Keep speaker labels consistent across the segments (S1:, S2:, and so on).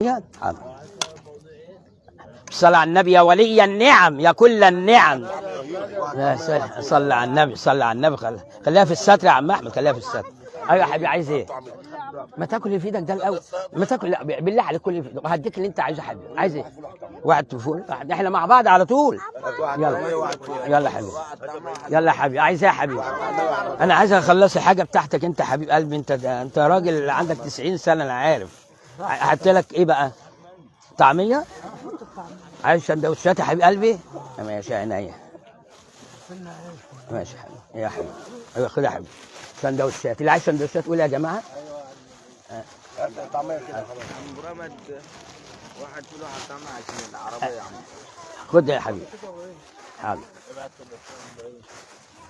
S1: حاضر. صل على النبي يا ولي النعم يا كل النعم. صل على النبي، صل على النبي. خليها في الستر يا عم احمد، خليها في الستر. ايوه يا حبيبي، عايز ايه؟ ما تاكل اللي في ايدك ده الاول، ما تاكل. لا بالله عليك كل اللي في ايدك، هديك اللي انت عايزه يا حبيبي. عايز ايه؟ واحد فول، احنا مع بعض على طول. يلا يلا يا حبيبي، يلا يا حبيبي. عايز ايه يا حبيبي؟ انا عايز اخلص الحاجه بتاعتك انت حبيب قلبي. انت راجل عندك 90 سنه انا عارف. هحط لك ايه بقى؟ طعميه؟ عايز سندوتشات يا حبيب قلبي؟ ماشي عينيا. ماشي يا حبيبي يا حبيبي. ايوه خد يا حبيبي سندوتشات. اللي عايز سندوتشات قول يا جماعه.
S2: طعميه كده خلاص. برامج واحد كيلو واحد طعميه عشان العربيه يا عم.
S1: خد يا حبيبي. حاضر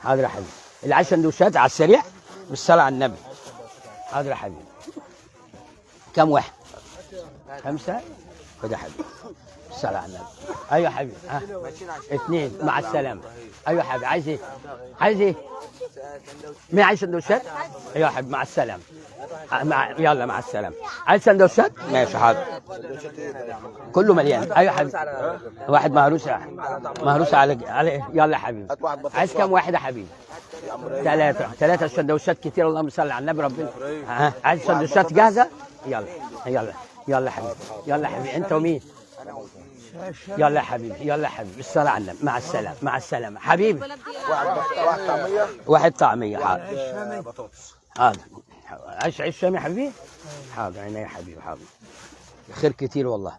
S1: حاضر يا حبيبي. اللي عايز سندوتشات على السريع بالصلاه على النبي. حاضر يا حبيبي. كم واحد؟ 5. خد يا حبيبي بالصلاه على النبي. ايوه يا حبيبي. 2 مع السلامه. ايوه يا حبيبي. عايز ايه؟ عايز ايه؟ مين عايز سندوتشات؟ ايوه يا حبيبي مع السلامه. يلا مع السلامه. عايز سندوتشات؟ ماشي حاضر. كله مليان. ايوه يا حبيبي. واحد مهروس على ايه؟ يلا يا حبيبي. عايز كم واحد يا حبيبي؟ 3 سندوتشات كتير. اللهم صل على النبي. ربنا عايز سندوتشات جاهزه؟ يلا يلا يلا يا حبيبي. يلا يا حبيبي. انت ومين؟ يلا يا حبيبي، يلا يا حبيبي بالصلاة على النبي. مع السلامة مع السلامة حبيبي. واحد طعمية. حاضر حاضر. عيش شامي يا حبيبي. حاضر عينيا يا حبيبي. حاضر. خير كتير والله.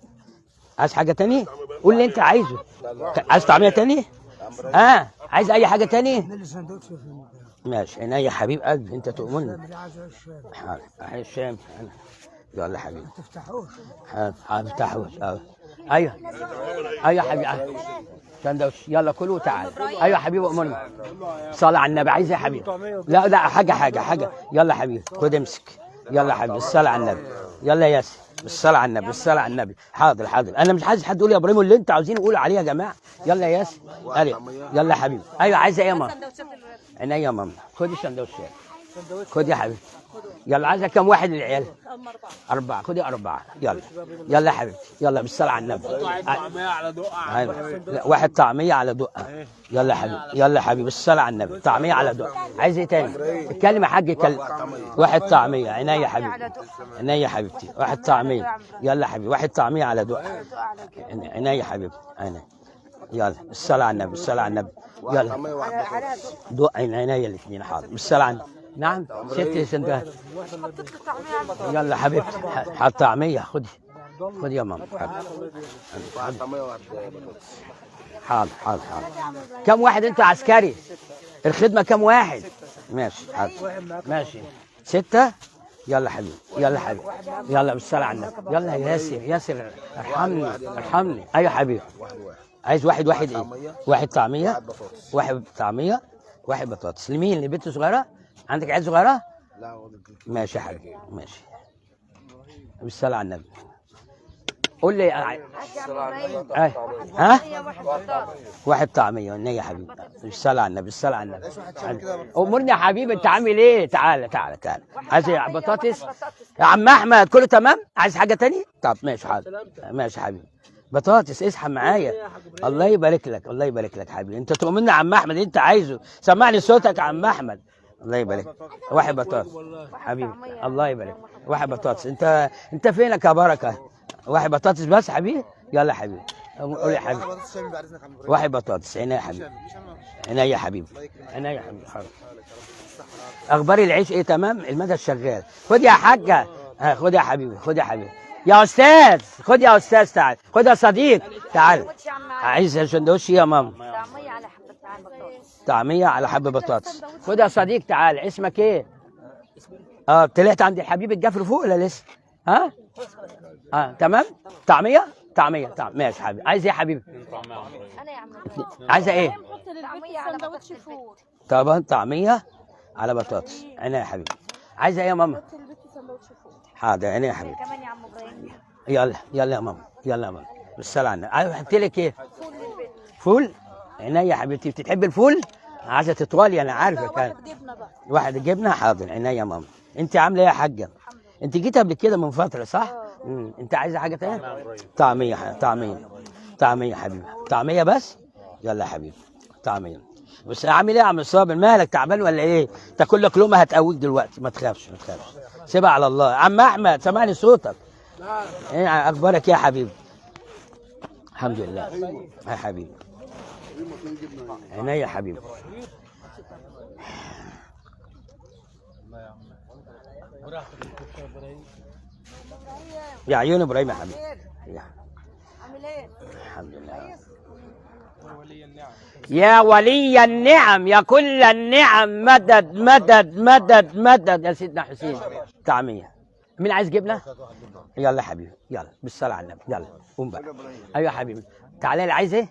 S1: عايز حاجة تاني؟ قول اللي أنت عايزه. عايز طعمية تاني؟ عايز أي حاجة تاني؟ ماشي عينيا يا حبيب قلبي. أنت تؤمرني. حاضر. عيش شامي. يلا يا حبيبي. ما تفتحوش. حاضر ما تفتحوش. ايوه ايوه يا حبيبي. سندوتش. يلا كله وتعال. ايوه يا حبيبي امرنا. صلى على النبي. عايز ايه يا حبيبي؟ لا لا حاجه. يلا يا حبيبي خد امسك. يلا يا حبيبي بالصلاه على النبي. يلا يا ياسر بالصلاه على النبي. بالصلاه على النبي. حاضر حاضر. انا مش عايز حد يقول يا ابراهيم اللي انت عاوزين قولوا عليه يا جماعه. يلا يا ياسر. يلا يا حبيبي. ايوه عايزه ايه يا ماما؟ عينيا يا ماما. خدي السندوتشات. خد يا حبيبي. يلا عايزه كم واحد للعيال؟ 4. خدي 4. يلا يلا يا حبيبتي. يلا بالصلاه على النبي.
S2: طعميه على دقه.
S1: واحد طعميه على دقه. يلا يا حبيبي. يلا يا حبيبي بالصلاه على النبي. طعميه على دقه. عايز ايه تاني؟ اتكلم يا حاج. اتكلم. واحد طعميه. عينيا يا حبيبي. عينيا يا حبيبتي. واحد طعميه. يلا يا حبيبي. واحد طعميه على دقه. عينيا يا حبيبي. عينيا. يلا بالصلاه على النبي. بالصلاه على النبي. يلا دقه. عينيا الاثنين. حاضر بالصلاه على النبي. نعم 6 سندوتشات. يلا حبيبتي. حط طعميه. خدي يا ماما. حاضر. كم واحد انت عسكري؟ الخدمه كم واحد؟ ماشي حاضر. ماشي 6. يلا حبيبي. يلا حبيبي. يلا بالصلاه على النبي. يلا يا ياسر ارحمني. ايوه حبيبي. عايز واحد ايه؟ واحد طعميه. واحد طعميه. واحد بطاطس. لمين؟ لبنت صغيره؟ عندك عيال صغيره؟
S2: لا.
S1: ماشي يا حبيبي. ماشي بالصلاه على النبي. قول لي واحد طعميه. والنية يا حبيبي. بالصلاه على النبي. بالصلاه على النبي. امرني يا حبيبي. انت عامل ايه؟ تعالى. عايز بطاطس يا عم احمد؟ كله تمام؟ عايز حاجه تاني؟ طب ماشي حاضر. ماشي يا حبيبي. بطاطس. اصحى معايا. الله يبارك لك حبيبي. انت تؤمني يا عم احمد. انت عايزه سمعني صوتك يا عم احمد. الله يبارك. واحد بطاطس حبيبي. الله يبارك. واحد بطاطس. انت فينك يا بركه؟ واحد بطاطس بس حبيبي. يلا يا حبيبي. قول يا حبيبي. واحد بطاطس. عينيا يا حبيبي. عينيا يا حبيبي. حاضر. اخبار العيش ايه؟ تمام. المدى شغال. خد يا حاجه. خد يا حبيبي. يا استاذ. خد يا استاذ. تعال. خد يا صديق. تعال. عايز سندوتش يا ماما؟ طعميه على حبه بطاطس. خد يا صديق. تعال. اسمك ايه؟ طلعت عند الحبيب الجفر فوق ولا لسه؟ تمام. طعميه. ماشي حبيبي. عايز ايه يا حبيبي؟
S3: انا يا عم.
S1: عايزه ايه؟
S3: طعميه على سندوتش فول.
S1: طبعا طعميه على بطاطس. عينيا يا حبيبي. عايزه ايه يا ماما؟ حاضر. عينيا يا حبيبي.
S3: كمان يا عم ابراهيم.
S1: يلا يا ماما. بالصلاه على النبي. عايز احط لك ايه؟ فول. عينيا يا حبيبتي. بتحب الفول؟ عايزه تطولي انا عارفه. كان واحد جبنه. حاضر. عينيا يا ماما. انت عامله ايه يا حاجه؟ انت جيت قبل كده من فتره صح؟ انت عايزه حاجه تانية؟ طعميه طعميه حبيبي، طعميه بس. يلا يا حبيبي طعميه. بس عامل ايه يا عم صابر؟ مالك تعبان ولا ايه؟ تاكل لك لقمه هتقويك دلوقتي، ما تخافش ما تخافش، سيبها على الله. عم احمد سامعني صوتك؟ ايه اخبارك يا حبيبي؟ الحمد لله يا حبيبي. عينيا يا حبيبي. يا عيون ابراهيم يا حبيبي.
S3: عامل ايه؟
S1: الحمد لله. يا ولي النعم، يا كل النعم، مدد مدد مدد مدد يا سيدنا حسين. طعميه. مين عايز جبنه؟ يلا يا حبيبي يلا بالصلاه على النبي. يلا قوم بقى. ايوه يا حبيبي تعالى لي. عايز ايه؟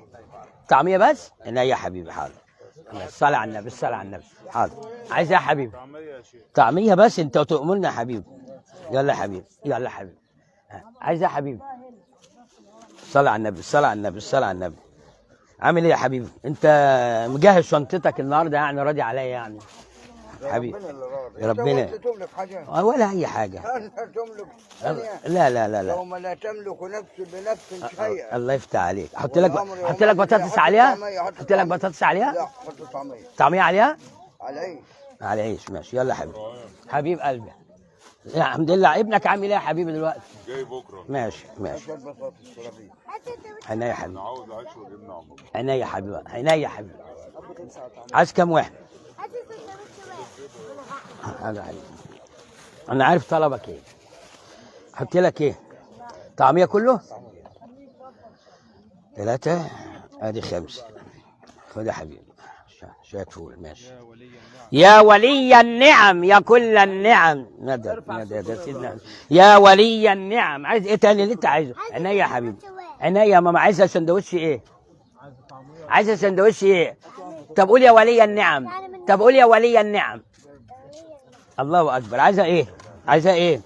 S1: طعميه بس؟ انا يا حبيبي حاضر. الصلاه على النبي الصلاه على النبي حاضر. عايز ايه يا حبيبي؟ طعميه بس. انت تؤمرنا يا حبيبي. يلا يا حبيبي يلا يا حبيبي. عايز ايه يا حبيبي؟ الصلاه على النبي الصلاه على النبي الصلاه على النبي. عامل ايه يا حبيبي؟ انت مجهز شنطتك النهارده يعني، راضي عليا يعني حبيبي؟ ربنا
S4: تملك حاجة
S1: ولا اي حاجه.
S4: تملك
S1: لا لا لا لا.
S4: يوم لا تملك نفس بنفس شيئا.
S1: الله يفتح عليك. احط لك بطاطس عليها؟ احط لك بطاطس عليها؟
S4: لا حط طعمية
S1: طعميه عليها؟
S4: على عيش.
S1: على عيش ماشي. يلا يا حبيبي حبيب قلبي. يا الحمد لله. ابنك عامل ايه يا حبيبي دلوقتي؟
S5: جاي بكره.
S1: ماشي ماشي.
S4: شوية بطاطس رغيف.
S1: عينيا يا حبيبي.
S5: عاوز عيش وجبنه عمر.
S1: عينيا يا حبيبي عينيا يا حبيبي. عايز كام واحد؟ هذا حبيبي. انا عارف طلبك ايه. احط لك ايه؟ طعميه كله؟ 3 ادي 5. خد يا حبيبي شويه فول ماشي. يا ولي النعم، يا كل النعم، مدد مدد يا سيدنا. يا ولي النعم. عايز ايه تاني اللي انت عايزه؟ عينيا يا حبيبي عينيا يا ماما. عايزه سندوتش ايه؟ عايزه سندوتش ايه؟ طب قول يا ولي النعم. طب قول يا ولي النعم. الله اكبر. عايزه ايه؟ عايزه ايه؟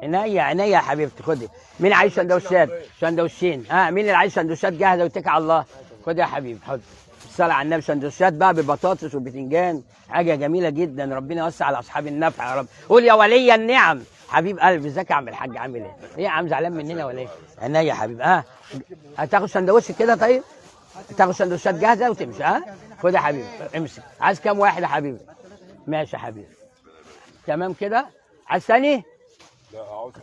S1: عينيا عينيا يا حبيبتي. خدي. مين عايز سندوتشات؟ سندوتشين. مين اللي عايز سندوتشات جاهزه واتكل على الله؟ خد يا حبيبي حط. الصلاة على النبي. سندوتشات بقى ببطاطس وبتنجان، حاجة جميلة جدا. ربنا يوسع على أصحاب النفع يا رب. قول يا ولي النعم. حبيب قلبي ازيك يا عم الحاج؟ عامل ايه؟ ايه يا عم زعلان مننا ولا ايه؟ عينيا يا حبيبي. هتاخد سندوتش كده طيب؟ تاخد سندوتشات جاهزة وتمشي. خد يا حبيبي امسك. عايز كام واحد يا حبيبي؟ ماشي يا حبيبي. تمام كده؟ عايز ثاني؟
S5: لا عاوز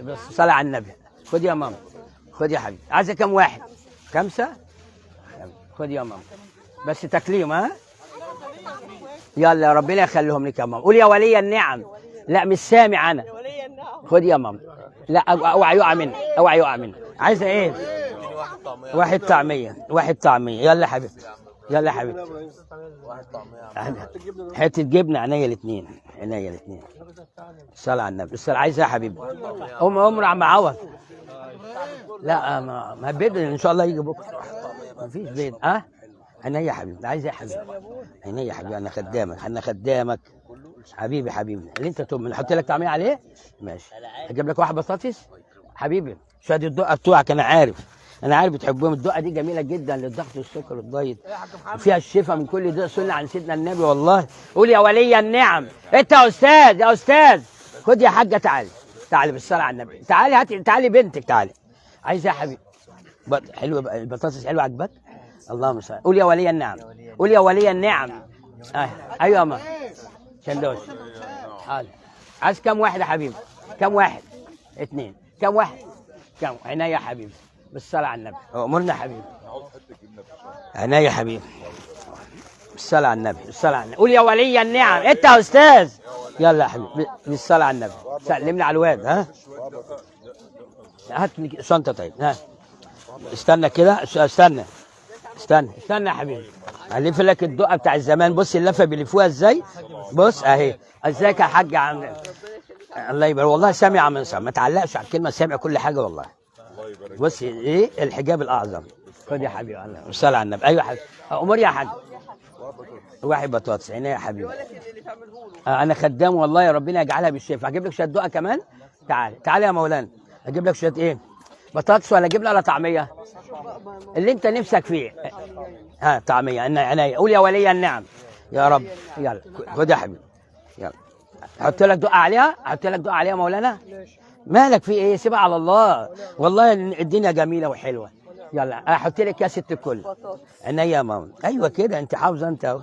S1: بس صلاة على النبي. خد يا ماما. خد يا حبيبي. عايزة كام واحد؟ 5؟ خد يا ماما بس تكليم. يلا ربنا يخليهم لك يا ماما. قول يا ولي النعم. لا مش سامع انا. خد يا ماما. لا اوعى يقع منك، اوعى يقع منك. عايزه ايه؟ واحد طعميه. واحد طعميه. يلا يا حبيبتي يلا يا حبيبتي. حته جبنه. عينيا الاثنين عينيا الاثنين. الصلاه على النبي الصلاه. عايزه يا حبيبي؟ عمر عم عوض. لا ما بيض ان شاء الله يجي بكره. ما فيش بيض. عينيا يا حبيبي. عايز ايه يا حبيبي؟ عينيا يا حبيبي. انا خدامك انا خدامك حبيبي حبيبي. اللي انت تؤمن نحط لك طعميه عليه ماشي. هجيب لك واحد بطاطس حبيبي. شويه الدقه بتوعك انا عارف بتحبهم. الدقه دي جميله جدا للضغط والسكر والدايت، وفيها الشفاء من كل ده. سنه عن سيدنا النبي والله. قول يا ولي النعم. انت يا استاذ يا استاذ. خد يا حاجه تعالي بالصلاه على النبي. تعالي هاتي تعالي بنتك تعالي. عايز ايه يا حبيبي؟ حلوه البطاطس حلوه عجبك؟ اللهم صل. قول يا ولي النعم. قول يا ولي النعم. ايوه يا ماما. سندوتش. عايز كم واحد يا حبيبي؟ كم واحد؟ 2. كم واحد؟ كم؟ عينيا يا حبيبي بالصلاة على النبي. امرنا يا حبيبي. عينيا يا حبيبي بالصلاة على النبي بالصلاة على النبي. قول يا ولي النعم. انت يا استاذ. يلا يا حبيبي بالصلاة على النبي. سلمنا على الواد. هات لي شنطة طيب. استنى كده. استنى يا حبيبي. هلف لك الدقه بتاع الزمان. بص اللفه بيلفوها ازاي. بص اهي. ازيك يا حاج عم؟ الله يبارك. والله سامع من سامع. ما تعلقش على الكلمه. سامع كل حاجه والله. بص ايه الحجاب الاعظم. خد يا حبيبي. الله صل على النبي. ايوه يا حبيبي. امور يا حاج. واحد بطاطس. عينيا يا حبيبي. انا خدام والله. يا ربنا يجعلها بالشفاء. هجيب لك شويه دقه كمان. تعالى يا مولانا. اجيب لك شويه ايه؟ بطاطس ولا اجيب لك ولا طعميه؟ اللي انت نفسك فيه. طعميه. عينيا. قول يا ولي النعم. يا رب. يلا خد يا حبيبي. يلا احط لك دقه عليها، احط لك دقه عليها مولانا. مالك في ايه؟ سيبها على الله، والله الدنيا جميله وحلوه. يلا احط لك يا ست الكل. عينيا يا ماما. ايوه كده، انت حافظه انت اهو.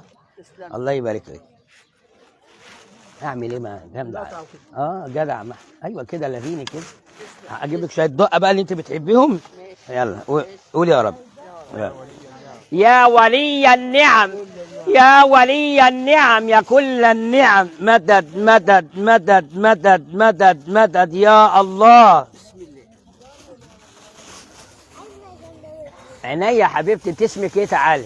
S1: الله يبارك لك. اعمل ايه ما جامده. جدع. ايوه كده، لغيني كده. اجيب لك شويه دقه بقى اللي انت بتحبيهم. يلا قول يا رب. يا ولي النعم، يا ولي النعم، يا كل النعم، مدد مدد مدد مدد مدد مدد يا الله. عينيا يا حبيبتي، انت اسمك ايه؟ تعالي.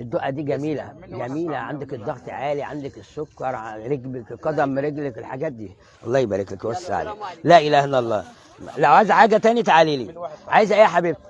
S1: الدقه دي جميله جميله. عندك الضغط عالي، عندك السكر، رجلك، قدم رجلك، الحاجات دي. الله يبارك لك ويوسع عليك. لا اله الا الله. لو عايزه حاجه تاني تعالي لي. عايزه ايه يا حبيبتي؟